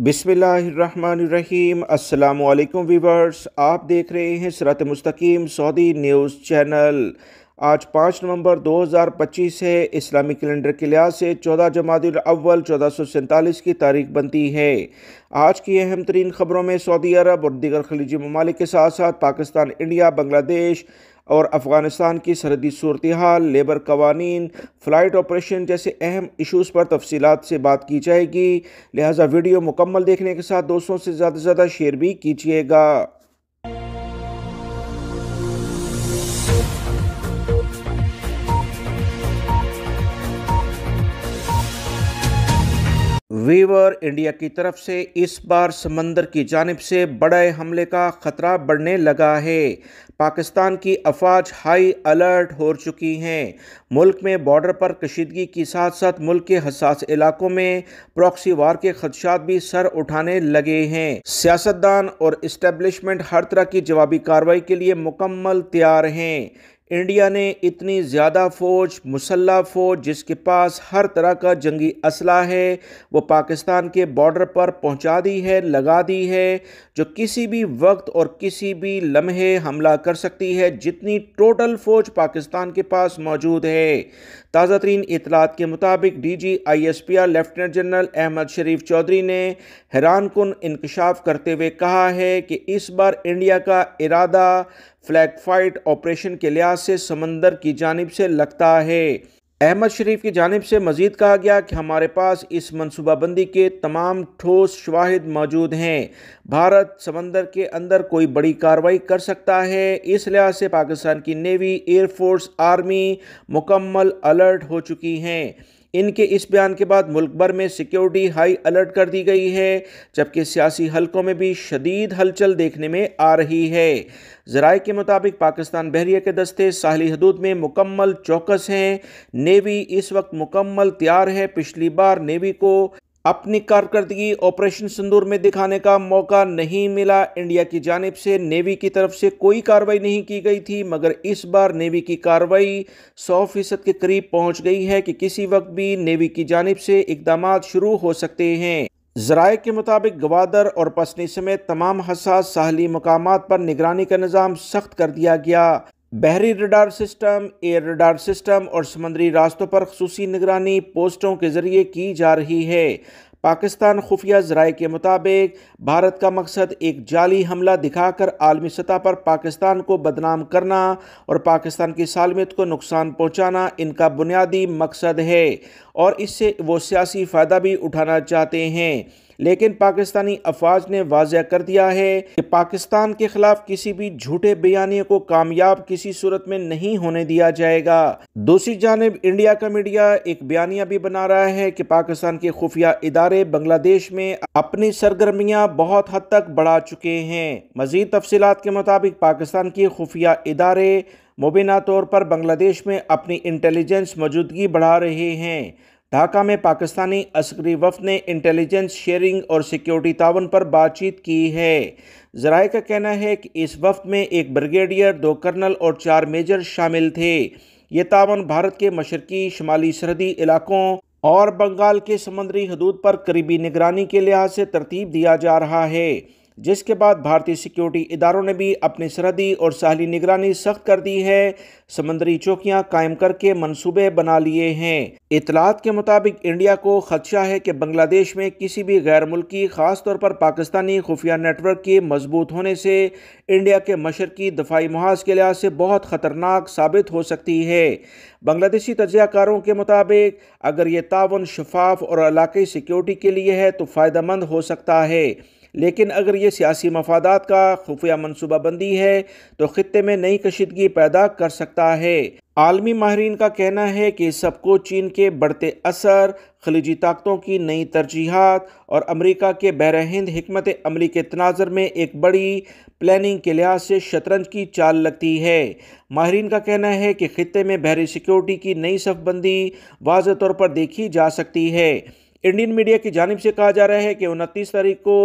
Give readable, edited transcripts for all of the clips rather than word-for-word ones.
बिस्मिल्लाहिर्रहमानिर्रहीम। अस्सलामुअलैकुम वीवर्स, आप देख रहे हैं सिरात मुस्तकीम सऊदी न्यूज़ चैनल। आज 5 नवंबर 2025 है। इस्लामी कैलेंडर के लिहाज से 14 जमादुल अव्वल 1447 की तारीख बनती है। आज की अहम तरीन खबरों में सऊदी अरब और दीगर खलीजी ममालिक के साथ साथ पाकिस्तान, इंडिया, बांग्लादेश और अफ़गानिस्तान की सरहदी सूरत हाल, लेबर कवानीन, फ़्लाइट ऑपरेशन जैसे अहम इशूज़ पर तफसीलात से बात की जाएगी। लिहाजा वीडियो मुकम्मल देखने के साथ दोस्तों से ज़्यादा शेयर भी कीजिएगा। वीवर, इंडिया की तरफ से इस बार समंदर की जानिब से बड़े हमले का खतरा बढ़ने लगा है। पाकिस्तान की अफवाज हाई अलर्ट हो चुकी हैं। मुल्क में बॉर्डर पर कशीदगी के साथ साथ मुल्क के हसास इलाकों में प्रॉक्सी वार के खदशात भी सर उठाने लगे हैं। सियासतदान और इस्टेब्लिशमेंट हर तरह की जवाबी कार्रवाई के लिए मुकम्मल तैयार हैं। इंडिया ने इतनी ज़्यादा फ़ौज, मुसल्लह फ़ौज जिसके पास हर तरह का जंगी असला है, वो पाकिस्तान के बॉर्डर पर पहुंचा दी है, लगा दी है, जो किसी भी वक्त और किसी भी लम्हे हमला कर सकती है। जितनी टोटल फ़ौज पाकिस्तान के पास मौजूद है। ताज़ा तरीन इतलात के मुताबिक DGISPR लेफ्टिनेंट जनरल अहमद शरीफ चौधरी ने हैरान कुन इंकशाफ करते हुए कहा है कि इस बार इंडिया का इरादा फ्लैग फाइट ऑपरेशन के लिहाज से समंदर की जानिब से लगता है। अहमद शरीफ की जानिब से मजीद कहा गया कि हमारे पास इस मनसूबाबंदी के तमाम ठोस शवाहिद मौजूद हैं। भारत समंदर के अंदर कोई बड़ी कार्रवाई कर सकता है। इस लिहाज से पाकिस्तान की नेवी, एयरफोर्स, आर्मी मुकम्मल अलर्ट हो चुकी हैं। इनके इस बयान के बाद मुल्क भर में सिक्योरिटी हाई अलर्ट कर दी गई है, जबकि सियासी हलकों में भी शदीद हलचल देखने में आ रही है। ज़राए के मुताबिक पाकिस्तान बहरिया के दस्ते साहली हदूद में मुकम्मल चौकस हैं। नेवी इस वक्त मुकम्मल तैयार है। पिछली बार नेवी को अपनी कारकर्दगी ऑपरेशन सिंदूर में दिखाने का मौका नहीं मिला। इंडिया की जानिब से नेवी की तरफ से कोई कार्रवाई नहीं की गई थी, मगर इस बार नेवी की कार्रवाई 100% के करीब पहुंच गई है कि किसी वक्त भी नेवी की जानिब से इक़दामात शुरू हो सकते हैं। ज़राए के मुताबिक गवादर और पसनी समेत तमाम हसास साहली मकामात पर निगरानी का निज़ाम सख्त कर दिया गया। बहरी radar system, air radar system और समंदरी रास्तों पर खसूसी निगरानी पोस्टों के ज़रिए की जा रही है। पाकिस्तान खुफिया ज़राए के मुताबिक भारत का मकसद एक जाली हमला दिखाकर आलमी सतह पर पाकिस्तान को बदनाम करना और पाकिस्तान की सालमियत को नुकसान पहुंचाना इनका बुनियादी मकसद है और इससे वो सियासी फ़ायदा भी उठाना चाहते हैं। लेकिन पाकिस्तानी अफवाज ने वाज़ेह कर दिया है कि पाकिस्तान के खिलाफ किसी भी झूठे बयानिए को कामयाब किसी सूरत में नहीं होने दिया जाएगा। दूसरी जानिब इंडिया का मीडिया एक बयानिया भी बना रहा है कि पाकिस्तान के खुफिया इदारे बांग्लादेश में अपनी सरगर्मियां बहुत हद तक बढ़ा चुके हैं। मजीद तफसीलात के मुताबिक पाकिस्तान के खुफिया इदारे मुबीना तौर पर बांग्लादेश में अपनी इंटेलिजेंस मौजूदगी बढ़ा रहे हैं। ढाका में पाकिस्तानी अस्करी वफ़द ने इंटेलिजेंस शेयरिंग और सिक्योरिटी तावन पर बातचीत की है। ज़राए का कहना है कि इस वफ़द में एक ब्रिगेडियर, 2 कर्नल और 4 मेजर शामिल थे। ये तावन भारत के मशरकी शुमाली सरहदी इलाकों और बंगाल के समुद्री हदूद पर करीबी निगरानी के लिहाज से तरतीब दिया जा रहा है, जिसके बाद भारतीय सिक्योरिटी इदारों ने भी अपनी सरहदी और साहली निगरानी सख्त कर दी है। समंदरी चौकियां कायम करके मंसूबे बना लिए हैं। इतलात के मुताबिक इंडिया को खदशा है कि बांग्लादेश में किसी भी गैर मुल्की, खास तौर पर पाकिस्तानी खुफिया नेटवर्क के मजबूत होने से इंडिया के मशरकी दफाई मुहाज के लिहाज से बहुत ख़तरनाक साबित हो सकती है। बांग्लादेशी तजियाकारों के मुताबिक अगर ये तावन शफाफ और इलाक़ाई सिक्योरिटी के लिए है तो फ़ायदेमंद हो सकता है, लेकिन अगर ये सियासी मफादात का खुफिया मनसूबाबंदी है तो खित्ते में नई कशीदगी पैदा कर सकता है। आलमी माहिरीन का कहना है कि सबको चीन के बढ़ते असर, खलीजी ताकतों की नई तरजीहात और अमेरिका के बहर हिंद हिकमत अमली के तनाज़र में एक बड़ी प्लानिंग के लिहाज से शतरंज की चाल लगती है। माहिरीन का कहना है कि खित्ते में बहरी सिक्योरिटी की नई सफबंदी वाज़ेह तौर पर देखी जा सकती है। इंडियन मीडिया की जानिब से कहा जा रहा है कि 29 तारीख को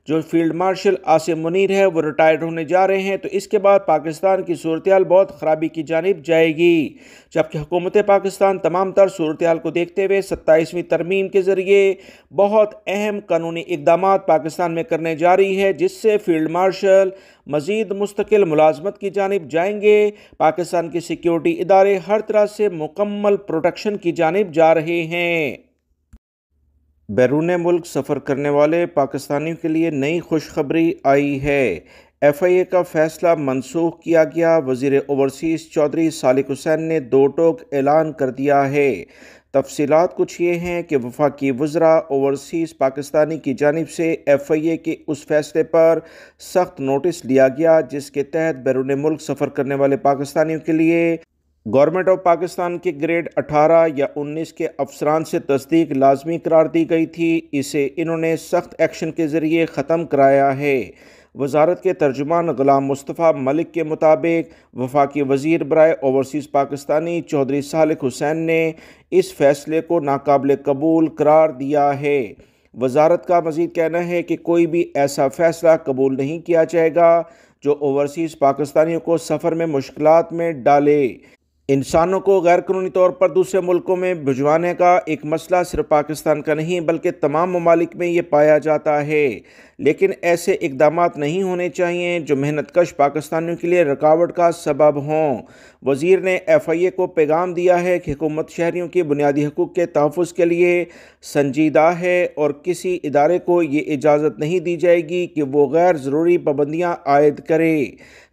जो फील्ड मार्शल आसिम मुनीर है वो रिटायर्ड होने जा रहे हैं, तो इसके बाद पाकिस्तान की सूरत-ए-हाल बहुत ख़राबी की जानिब जाएगी। जबकि हुकूमत पाकिस्तान तमाम तर सूरत-ए-हाल को देखते हुए 27वीं तरमीम के ज़रिए बहुत अहम कानूनी इक़दामात पाकिस्तान में करने जा रही है, जिससे फील्ड मार्शल मज़ीद मुस्तकिल मुलाजमत की जानिब जाएंगे। पाकिस्तान के सिक्योरिटी इदारे हर तरह से मुकम्मल प्रोटेक्शन की जानिब जा रहे हैं। बैरून मुल्क सफ़र करने वाले पाकिस्तानियों के लिए नई खुशखबरी आई है। FIA का फैसला मनसूख किया गया। वज़ीर ओवरसीज़ चौधरी सालिक हुसैन ने दो टोक ऐलान कर दिया है। तफसीलात कुछ ये हैं कि वफाकी वज़रा ओवरसीज़ पाकिस्तानी की जानिब से FIA के उस फैसले पर सख्त नोटिस लिया गया जिसके तहत बैरून मुल्क सफ़र करने वाले पाकिस्तानियों के लिए गवर्नमेंट ऑफ पाकिस्तान के ग्रेड 18 या 19 के अफसरान से तस्दीक लाजमी करार दी गई थी। इसे इन्होंने सख्त एक्शन के ज़रिए ख़त्म कराया है। वजारत के तर्जुमान ग़ुलाम मुस्तफ़ा मलिक के मुताबिक वफाकी वज़ीर बराए ओवरसीज़ पाकिस्तानी चौधरी सालिक हुसैन ने इस फ़ैसले को नाकाबिल कबूल करार दिया है। वजारत का मज़ीद कहना है कि कोई भी ऐसा फ़ैसला कबूल नहीं किया जाएगा जो ओवरसीज़ पाकिस्तानियों को सफ़र में मुश्किलात में डाले। इंसानों को गैर कानूनी तौर पर दूसरे मुल्कों में भिजवाने का एक मसला सिर्फ पाकिस्तान का नहीं बल्कि तमाम ममालिक में ये पाया जाता है, लेकिन ऐसे इक़दामात नहीं होने चाहिए जो मेहनत कश पाकिस्तानियों के लिए रुकावट का सबब हों। वज़ीर ने FIA को पैगाम दिया है कि हुकूमत शहरियों के बुनियादी हकूक़ के तहफ़्फ़ुज़ के लिए संजीदा है और किसी इदारे को ये इजाज़त नहीं दी जाएगी कि वो गैर ज़रूरी पाबंदियाँ आयद करे।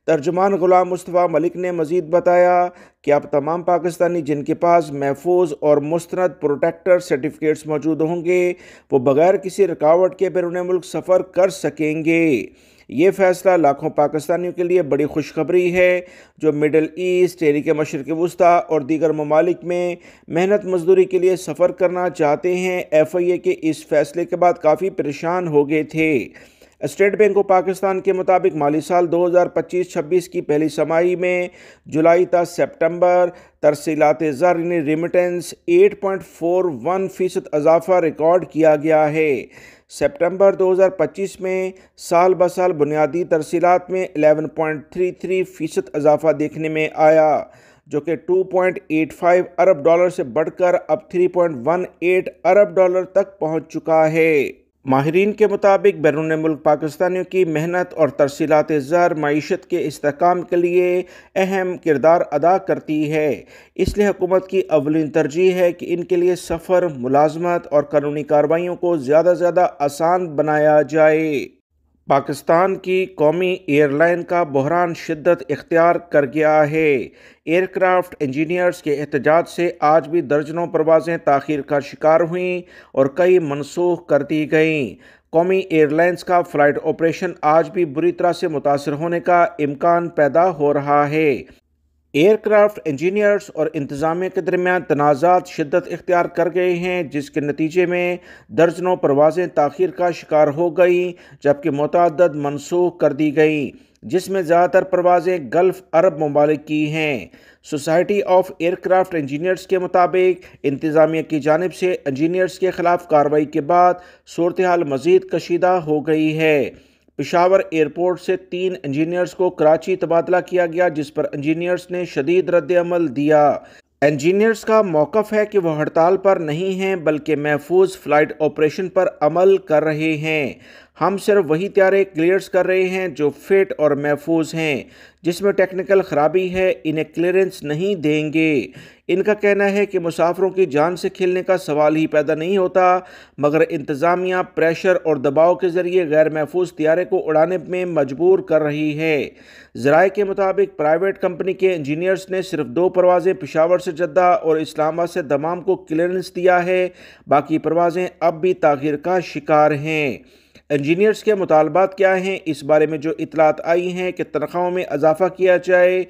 तर्जुमान ग़ुलाम मुस्तफ़ा मलिक ने मज़ीद बताया कि अब तमाम पाकिस्तानी जिनके पास महफूज और मुस्तनद प्रोटेक्टर सर्टिफिकेट्स मौजूद होंगे वो बग़ैर किसी रुकावट के बैरून मुल्क सफ़र कर सकेंगे। ये फ़ैसला लाखों पाकिस्तानियों के लिए बड़ी खुशखबरी है जो मिडल ईस्ट, तहरीक मशरिक़ वुस्ता और दीगर ममालिक में मेहनत मजदूरी के लिए सफ़र करना चाहते हैं। FIA के इस फ़ैसले के बाद काफ़ी परेशान हो गए थे। स्टेट बैंक ऑफ पाकिस्तान के मुताबिक माली साल 2025-26 की पहली छमाही में जुलाई ta सितंबर तरसीलात ज़र यानी रेमिटेंस 8.41% इजाफा रिकॉर्ड किया गया है। सितंबर 2025 में साल ब साल बुनियादी तरसीलात में 11.33% इजाफा देखने में आया जो कि 2.85 अरब डॉलर से बढ़कर अब 3.18 अरब डॉलर तक पहुंच चुका है। माहिरीन के मुताबिक बैरून मुल्क पाकिस्तानियों की मेहनत और तरसीलात ज़र मईशत के इस्तेहकाम के लिए अहम किरदार अदा करती है, इसलिए हुकूमत की अवलिन तरजीह है कि इनके लिए सफ़र, मुलाजमत और कानूनी कार्रवाइयों को ज़्यादा से ज़्यादा आसान बनाया जाए। पाकिस्तान की कौमी एयरलाइन का बहरान शिद्दत इख्तियार कर गया है। एयरक्राफ्ट इंजीनियर्स के एहतजाज से आज भी दर्जनों परवाज़ें ताख़ीर का शिकार हुईं और कई मनसूख कर दी गईं। कौमी एयरलाइंस का फ़्लाइट ऑपरेशन आज भी बुरी तरह से मुतासर होने का इम्कान पैदा हो रहा है। एयरक्राफ्ट इंजीनियर्स और इंतज़ामिया के दरमियान तनाज़ात शिद्दत इख्तियार कर गए हैं जिसके नतीजे में दर्जनों परवाज़ें ताख़ीर का शिकार हो गई जबकि मुतअद्दिद मनसूख कर दी गई जिसमें ज़्यादातर परवाज़ें गल्फ़ अरब ममालिक की हैं। सोसाइटी ऑफ एयरक्राफ्ट इंजीनियर्स के मुताबिक इंतज़ामिया की जानिब से इंजीनियर्स के ख़िलाफ़ कार्रवाई के बाद सूरत हाल मज़ीद कशीदा हो गई है। पेशावर एयरपोर्ट से 3 इंजीनियर्स को कराची तबादला किया गया जिस पर इंजीनियर्स ने शदीद रद्द-ए-अमल दिया। इंजीनियर्स का मौक़िफ़ है कि वह हड़ताल पर नहीं हैं बल्कि महफूज फ़्लाइट ऑपरेशन पर अमल कर रहे हैं। हम सिर्फ वही तैयारे क्लियर्स कर रहे हैं जो फिट और महफूज हैं, जिसमें टेक्निकल ख़राबी है इन्हें क्लियरेंस नहीं देंगे। इनका कहना है कि मुसाफिरों की जान से खेलने का सवाल ही पैदा नहीं होता मगर इंतज़ामिया प्रेशर और दबाव के ज़रिए गैर महफूज तैयारे को उड़ाने में मजबूर कर रही है। ज़राए के मुताबिक प्राइवेट कंपनी के इंजीनियर्स ने सिर्फ 2 परवाज़ें पेशावर से जद्दा और इस्लामाबाद से दमाम को क्लियरेंस दिया है, बाकी परवाज़ें अब भी ताख़ीर का शिकार हैं। इंजीनियर्स के मुतालबात क्या हैं, इस बारे में जो इतलात आई हैं कि तनख्वाहों में इजाफा किया जाए,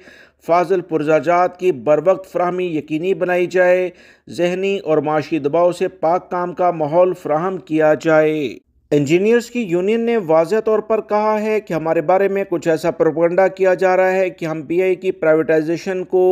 फाजिल पुरजाजात की बरवक्त फराहमी यकीनी बनाई जाए, जहनी और माशी दबाव से पाक काम का माहौल फराहम किया जाए। इंजीनियर्स की यूनियन ने वाज़ह तौर पर कहा है कि हमारे बारे में कुछ ऐसा प्रोपेगेंडा किया जा रहा है कि हम पीआई की प्राइवेटाइजेशन को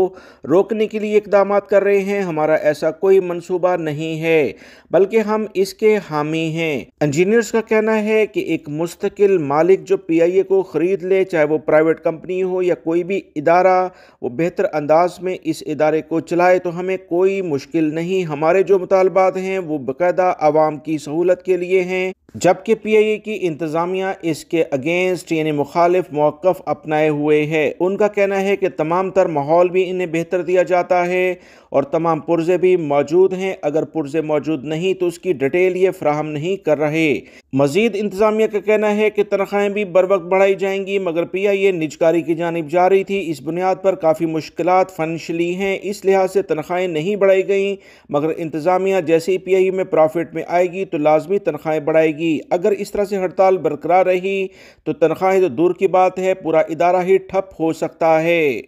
रोकने के लिए इकदाम कर रहे हैं। हमारा ऐसा कोई मंसूबा नहीं है, बल्कि हम इसके हामी हैं। इंजीनियर्स का कहना है कि एक मुस्तकिल मालिक जो पीआईए को ख़रीद ले, चाहे वो प्राइवेट कंपनी हो या कोई भी इदारा, वो बेहतर अंदाज में इस इदारे को चलाए तो हमें कोई मुश्किल नहीं। हमारे जो मुतालबात हैं वो बाकायदा आवाम की सहूलत के लिए हैं, जबकि पीआईए की इंतज़ामिया इसके अगेंस्ट यानी मुखालिफ मौक़िफ़ अपनाए हुए है। उनका कहना है कि तमाम तर माहौल भी इन्हें बेहतर दिया जाता है और तमाम पुर्जे भी मौजूद हैं। अगर पुर्जे मौजूद नहीं तो उसकी डिटेल ये फराहम नहीं कर रहे। मज़ीद इंतज़ामिया का कहना है कि तनख्वाहें भी बर वक्त बढ़ाई जाएंगी, मगर पीआईए निजकारी की जानिब जा रही थी। इस बुनियाद पर काफ़ी मुश्किलात फाइनेंशियली हैं, इस लिहाज से तनख्वाहें नहीं बढ़ाई गई, मगर इंतज़ामिया जैसे ही पीआईए में प्रॉफिट में आएगी तो लाजमी तनख्वाहें बढ़ाएगी। अगर इस तरह से हड़ताल बरकरार रही तो तनख्वाहें तो दूर की बात है, पूरा इदारा ही ठप हो सकता है।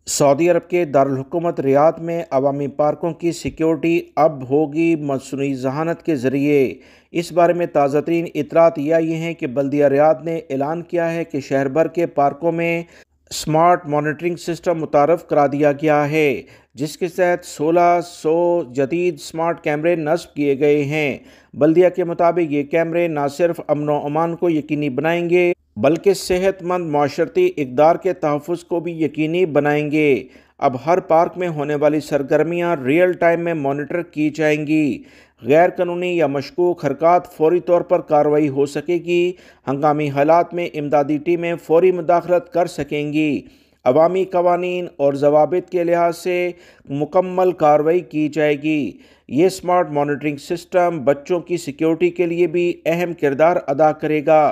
सऊदी अरब के दारुल हुकूमत रियाद में अवामी पार्कों की सिक्योरिटी अब होगी मसनूई ज़हानत के ज़रिए। इस बारे में ताज़ा तरीन इतलात ये आई हैं कि बल्दिया रियाद ने ऐलान किया है कि शहर भर के पार्कों में स्मार्ट मॉनिटरिंग सिस्टम मुतारफ़ करा दिया गया है, जिसके तहत 1600 जदीद स्मार्ट कैमरे नस्ब किए गए हैं। बल्दिया के मुताबिक ये कैमरे न सिर्फ अमन व अमान को यकीनी बनाएंगे, बल्कि सेहतमंद माशरती इक़दार के तहफ़्फ़ुज़ को भी यकीनी बनाएंगे। अब हर पार्क में होने वाली सरगर्मियाँ रियल टाइम में मॉनिटर की जाएंगी। गैर कानूनी या मशकूक हरकत फौरी तौर पर कार्रवाई हो सकेगी। हंगामी हालात में इमदादी टीमें फौरी मुदाखलत कर सकेंगी। अवामी कवानीन और ज़वाबित के लिहाज से मुकम्मल कार्रवाई की जाएगी। ये स्मार्ट मॉनिटरिंग सिस्टम बच्चों की सिक्योरिटी के लिए भी अहम किरदार अदा करेगा।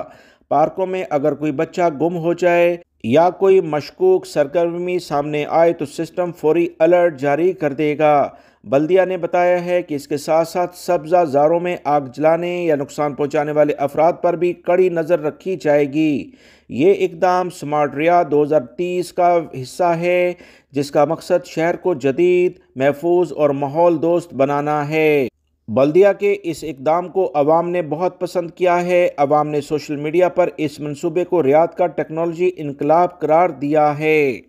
पार्कों में अगर कोई बच्चा गुम हो जाए या कोई मशकूक सरगर्मी सामने आए तो सिस्टम फौरी अलर्ट जारी कर देगा। बल्दिया ने बताया है कि इसके साथ साथ सब्ज़ा ज़ारों में आग जलाने या नुकसान पहुंचाने वाले अफराद पर भी कड़ी नज़र रखी जाएगी। ये इकदाम स्मार्ट रियाद 2030 का हिस्सा है, जिसका मकसद शहर को जदीद, महफूज और माहौल दोस्त बनाना है। बल्दिया के इस इकदाम को अवाम ने बहुत पसंद किया है। अवाम ने सोशल मीडिया पर इस मंसूबे को रियाद का टेक्नोलॉजी इनकलाब करार दिया है।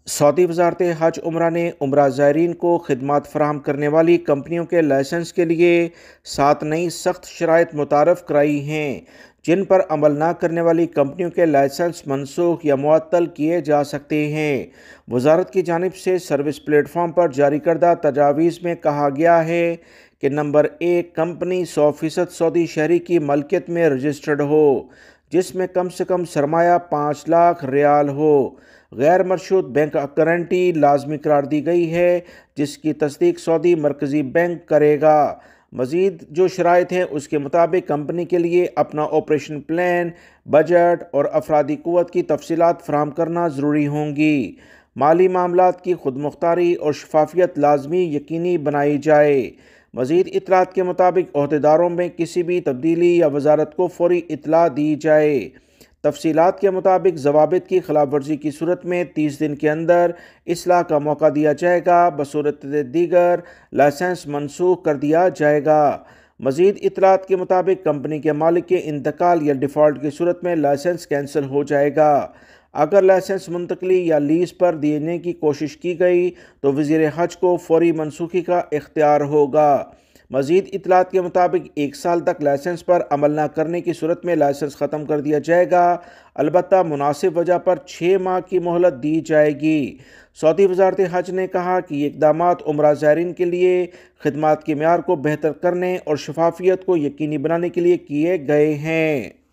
सऊदी वज़ारत हज उम्रा ने उम्रा ज़ायरीन को खिदमत फराहम करने वाली कंपनियों के लाइसेंस के लिए 7 नई सख्त शराइत मुतारफ़ कराई हैं, जिन पर अमल न करने वाली कंपनियों के लाइसेंस मनसूख या मुअत्तल किए जा सकते हैं। वज़ारत की जानिब से सर्विस प्लेटफॉर्म पर जारी करदा तजावीज़ में कहा गया है कि नंबर 1, कंपनी 100% सऊदी शहरी की मलकियत में रजिस्टर्ड हो, जिसमें कम से कम सरमाया 5 लाख रियाल हो। गैर मरशूद बैंक गारंटी लाजमी करार दी गई है, जिसकी तस्दीक सऊदी मरकज़ी बैंक करेगा। मज़ीद जो शराइत हैं उसके मुताबिक कंपनी के लिए अपना ऑपरेशन प्लान, बजट और अफरादी क़ुव्वत की तफसीलात फराहम करना ज़रूरी होंगी। माली मामलात की खुद मुख्तारी और शफाफियत लाजमी यकीनी बनाई जाए। मज़ीद इतलात के मुताबिक ओहदेदारों में किसी भी तब्दीली या वजारत को फौरी इतला दी जाए। तफसीलात के मुताबिक ज़वाबित की खिलाफ वर्जी की सूरत में 30 दिन के अंदर इस्लाह का मौका दिया जाएगा, बसूरत दीगर लाइसेंस मनसूख कर दिया जाएगा। मज़ीद इतलात के मुताबिक कंपनी के मालिक के इंतकाल या डिफ़ॉल्ट की सूरत में लाइसेंस कैंसिल हो जाएगा। अगर लाइसेंस मुंतकली या लीज पर देने की कोशिश की गई तो वज़ीर हज को फौरी मनसूखी का इख्तियार होगा। मज़ीद इतलात के मुताबिक 1 साल तक लाइसेंस पर अमल न करने की सूरत में लाइसेंस ख़त्म कर दिया जाएगा। अलबत्ता मुनासिब वजह पर 6 माह की मोहलत दी जाएगी। सऊदी वज़ारत हज ने कहा कि ये इक़दामात उम्रा ज़ायरीन के लिए खिदमत के मेयार को बेहतर करने और शफाफियत को यकीनी बनाने के लिए किए गए हैं।